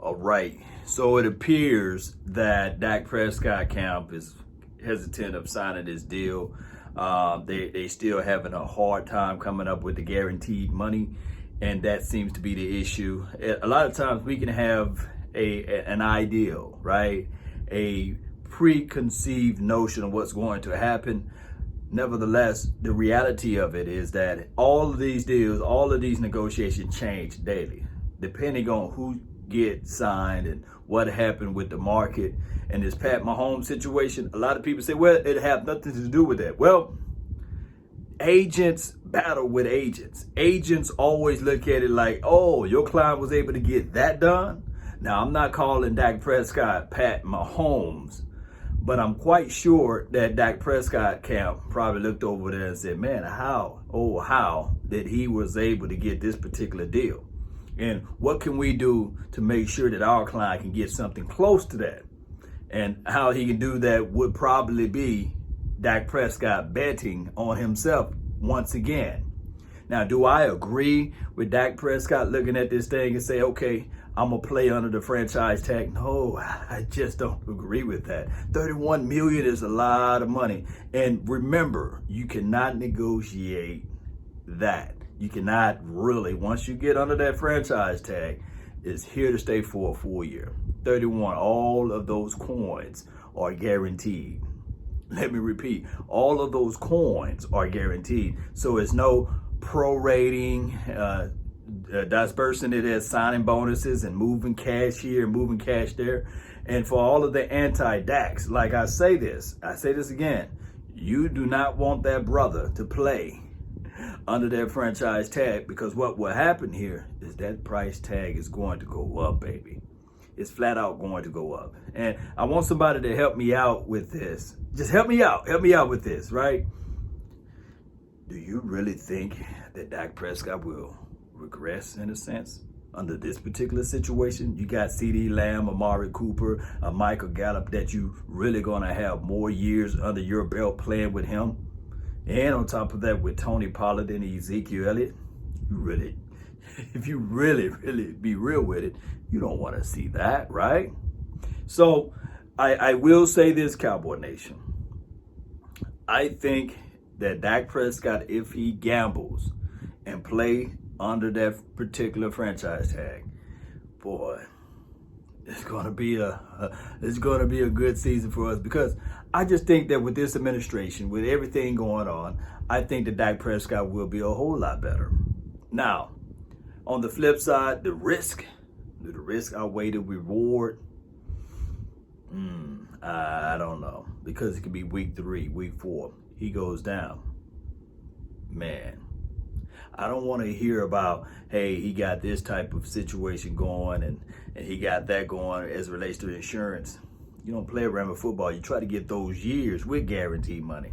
All right. So it appears that Dak Prescott camp is hesitant of signing this deal. They still having a hard time coming up with the guaranteed money, and that seems to be the issue. A lot of times we can have an ideal, right? A preconceived notion of what's going to happen. Nevertheless, the reality of it is that all of these deals, all of these negotiations change daily, depending on who gets signed and what happened with the market. And this Pat Mahomes situation, a lot of people say, well, it had nothing to do with that. Well, agents battle with agents. Agents always look at it like, oh, your client was able to get that done. Now, I'm not calling Dak Prescott Pat Mahomes, but I'm quite sure that Dak Prescott camp probably looked over there and said, man, how that he was able to get this particular deal? And what can we do to make sure that our client can get something close to that? And how he can do that would probably be Dak Prescott betting on himself once again. Now, do I agree with Dak Prescott looking at this thing and say, okay, I'm going to play under the franchise tag? No, I just don't agree with that. $31 million is a lot of money. And remember, you cannot negotiate that. You cannot really, once you get under that franchise tag, it's here to stay for a full year. 31, all of those coins are guaranteed. Let me repeat, all of those coins are guaranteed. So it's no prorating, dispersing it as signing bonuses and moving cash here and moving cash there. And for all of the anti-Daks, like I say this again, you do not want that brother to play under that franchise tag, because what will happen here is that price tag is going to go up, baby. It's flat out going to go up. And I want somebody to help me out with this. Just help me out with this, right? Do you really think that Dak Prescott will regress in a sense under this particular situation? You got CeeDee Lamb, Amari Cooper, Michael Gallup, that you really gonna have more years under your belt playing with him. And on top of that, with Tony Pollard and Ezekiel Elliott, if you really be real with it, you don't want to see that, right? So I will say this, Cowboy Nation. I think that Dak Prescott, if he gambles and play under that particular franchise tag, boy, it's gonna be a good season for us, because I just think that with this administration, with everything going on, I think that Dak Prescott will be a whole lot better. Now, on the flip side, the risk outweigh the reward. I don't know, because it could be week 3, week 4, he goes down. Man, I don't want to hear about, hey, he got this type of situation going and he got that going as it relates to insurance. You don't play around with football. You try to get those years with guaranteed money.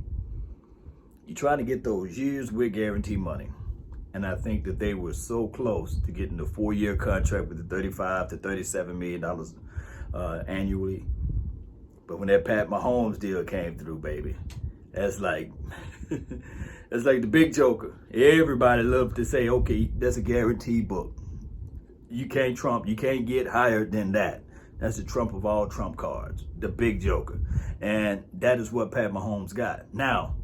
And I think that they were so close to getting the 4-year contract with the $35 to $37 million annually. But when that Pat Mahomes deal came through, baby, that's like that's like the big joker. Everybody loved to say, okay, that's a guaranteed book. You can't get higher than that. That's the trump of all trump cards, the big joker. And that is what Pat Mahomes got. Now,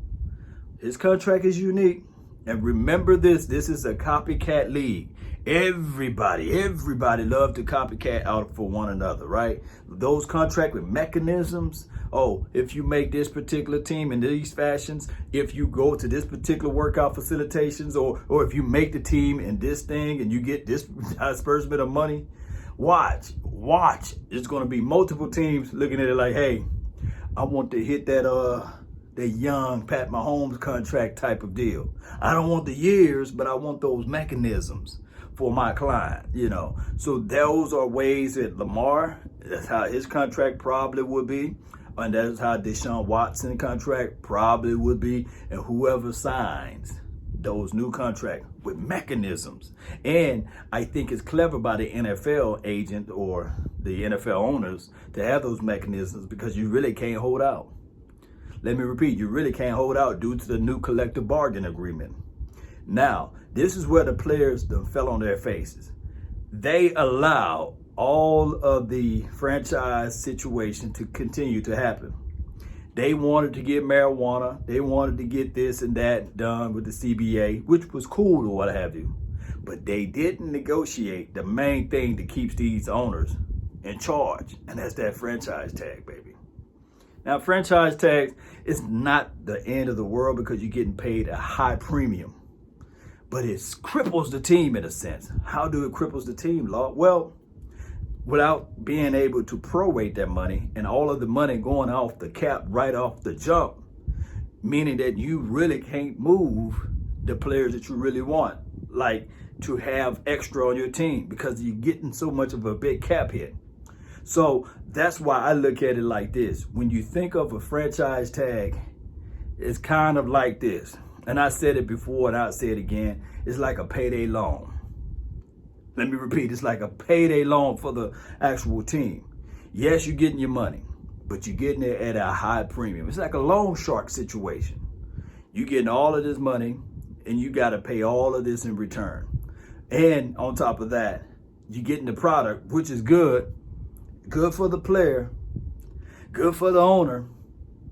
his contract is unique. And remember this is a copycat league. Everybody loves to copycat out for one another, right? Those contract with mechanisms. Oh, if you make this particular team in these fashions, if you go to this particular workout facilitations, or if you make the team in this thing and you get this disbursement of money, watch. It's going to be multiple teams looking at it like, hey, I want to hit that young Pat Mahomes contract type of deal. I don't want the years, but I want those mechanisms for my client, So those are ways that Lamar, that's how his contract probably would be. And that's how Deshaun Watson contract probably would be. And whoever signs those new contracts with mechanisms. And I think it's clever by the NFL agent or the NFL owners to have those mechanisms, because you really can't hold out. Let me repeat, you really can't hold out due to the new collective bargaining agreement. Now, this is where the players fell on their faces. They allow all of the franchise situation to continue to happen. They wanted to get marijuana. They wanted to get this and that done with the CBA, which was cool or what have you. But they didn't negotiate the main thing that keeps these owners in charge, and that's that franchise tag, baby. Now, franchise tags is not the end of the world because you're getting paid a high premium, but it cripples the team in a sense. How do it cripples the team, Lord? Well, without being able to prorate that money and all of the money going off the cap right off the jump, meaning that you really can't move the players that you really want, like to have extra on your team because you're getting so much of a big cap hit. So that's why I look at it like this. When you think of a franchise tag, it's kind of like this. And I said it before and I'll say it again. It's like a payday loan. Let me repeat, it's like a payday loan for the actual team. Yes, you're getting your money, but you're getting it at a high premium. It's like a loan shark situation. You're getting all of this money and you got to pay all of this in return. And on top of that, you're getting the product, which is good for the player, good for the owner,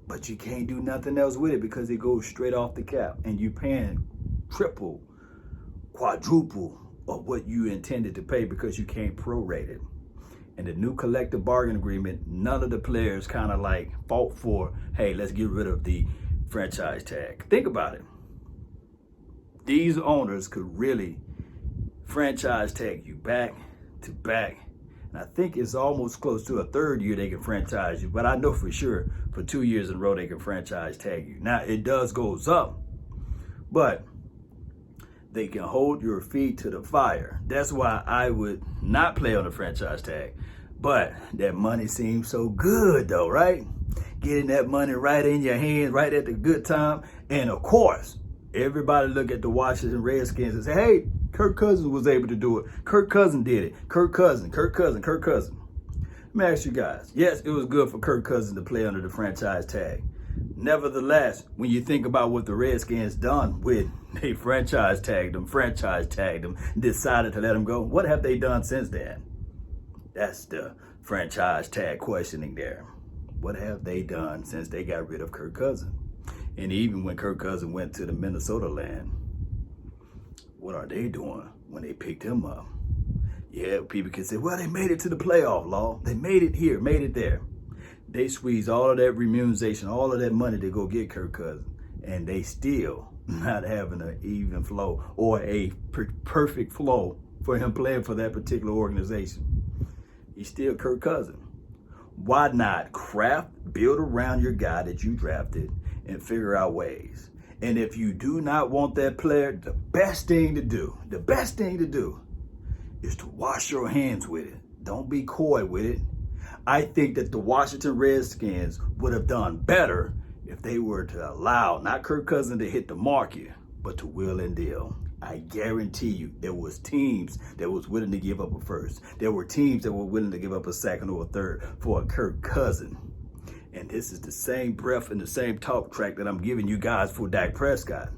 but you can't do nothing else with it because it goes straight off the cap and you're paying triple, quadruple of what you intended to pay because you can't prorate it. And the new collective bargain agreement, none of the players kind of like fought for, hey, let's get rid of the franchise tag. Think about it. These owners could really franchise tag you back to back. And I think it's almost close to a third year they can franchise you, but I know for sure for 2 years in a row they can franchise tag you. Now it does goes up, but they can hold your feet to the fire. That's why I would not play on the franchise tag. But that money seems so good though, right? Getting that money right in your hands, right at the good time. And of course, everybody look at the Washington Redskins and say, hey, Kirk Cousins was able to do it. Kirk Cousins did it. Kirk Cousins. Let me ask you guys. Yes, it was good for Kirk Cousins to play under the franchise tag. Nevertheless, when you think about what the Redskins done with, they franchise tagged them, decided to let them go. What have they done since then? That's the franchise tag questioning there. What have they done since they got rid of Kirk Cousins? And even when Kirk Cousins went to the Minnesota land, what are they doing when they picked him up? Yeah, people can say, well, they made it to the playoff, Law. They made it here, made it there. They squeezed all of that remuneration, all of that money to go get Kirk Cousins, and they still not having an even flow or a perfect flow for him playing for that particular organization. He's still Kirk Cousins. Why not build around your guy that you drafted and figure out ways? And if you do not want that player, the best thing to do is to wash your hands with it. Don't be coy with it. I think that the Washington Redskins would have done better if they were to allow not Kirk Cousins to hit the market, but to will and deal. I guarantee you there was teams that was willing to give up a first. There were teams that were willing to give up a second or a third for a Kirk Cousins. And this is the same breath and the same talk track that I'm giving you guys for Dak Prescott.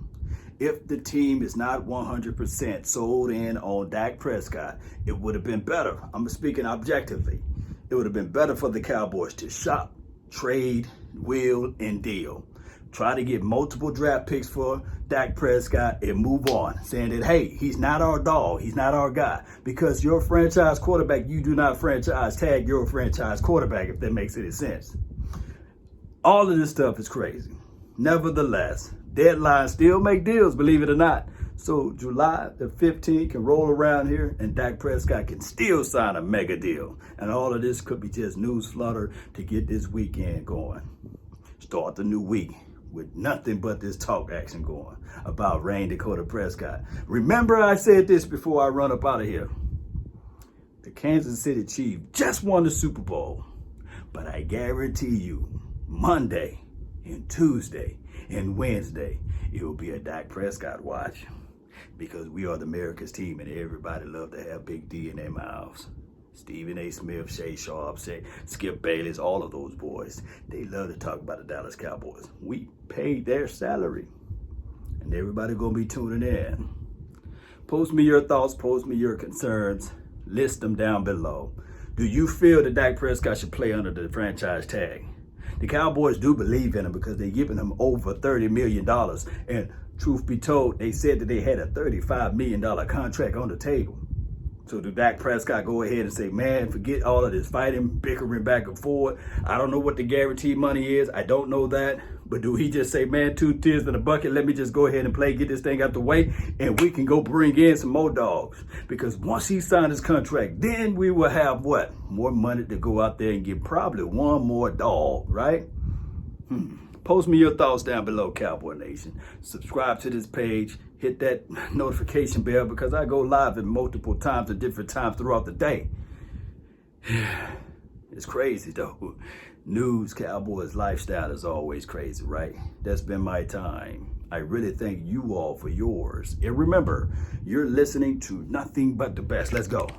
If the team is not 100% sold in on Dak Prescott, it would have been better. I'm speaking objectively. It would have been better for the Cowboys to shop, trade, will, and deal. Try to get multiple draft picks for Dak Prescott and move on, saying that, hey, he's not our dog, he's not our guy. Because your franchise quarterback, you do not franchise tag your franchise quarterback, if that makes any sense. All of this stuff is crazy. Nevertheless, deadlines still make deals, believe it or not. So July the 15th can roll around here and Dak Prescott can still sign a mega deal. And all of this could be just news flutter to get this weekend going. Start the new week with nothing but this talk action going about Rain Dakota Prescott. Remember I said this before I run up out of here. The Kansas City Chiefs just won the Super Bowl. But I guarantee you, Monday and Tuesday and Wednesday, it will be a Dak Prescott watch. Because we are the America's team and everybody love to have Big D in their mouths. Stephen A. Smith, Shay Sharp, Skip Bayless, all of those boys. They love to talk about the Dallas Cowboys. We paid their salary. And everybody gonna be tuning in. Post me your thoughts, post me your concerns. List them down below. Do you feel that Dak Prescott should play under the franchise tag? The Cowboys do believe in him because they're giving him over $30 million. And truth be told, they said that they had a $35 million contract on the table. So do Dak Prescott go ahead and say, man, forget all of this fighting, bickering back and forth. I don't know what the guaranteed money is. I don't know that. But do he just say, man, 2 tears in a bucket, let me just go ahead and play, get this thing out the way, and we can go bring in some more dogs? Because once he signed his contract, then we will have what? More money to go out there and get probably one more dog, right? Post me your thoughts down below, Cowboy Nation. Subscribe to this page. Hit that notification bell because I go live at multiple times at different times throughout the day. It's crazy, though. News, Cowboys, lifestyle is always crazy, right? That's been my time. I really thank you all for yours. And remember, you're listening to nothing but the best. Let's go.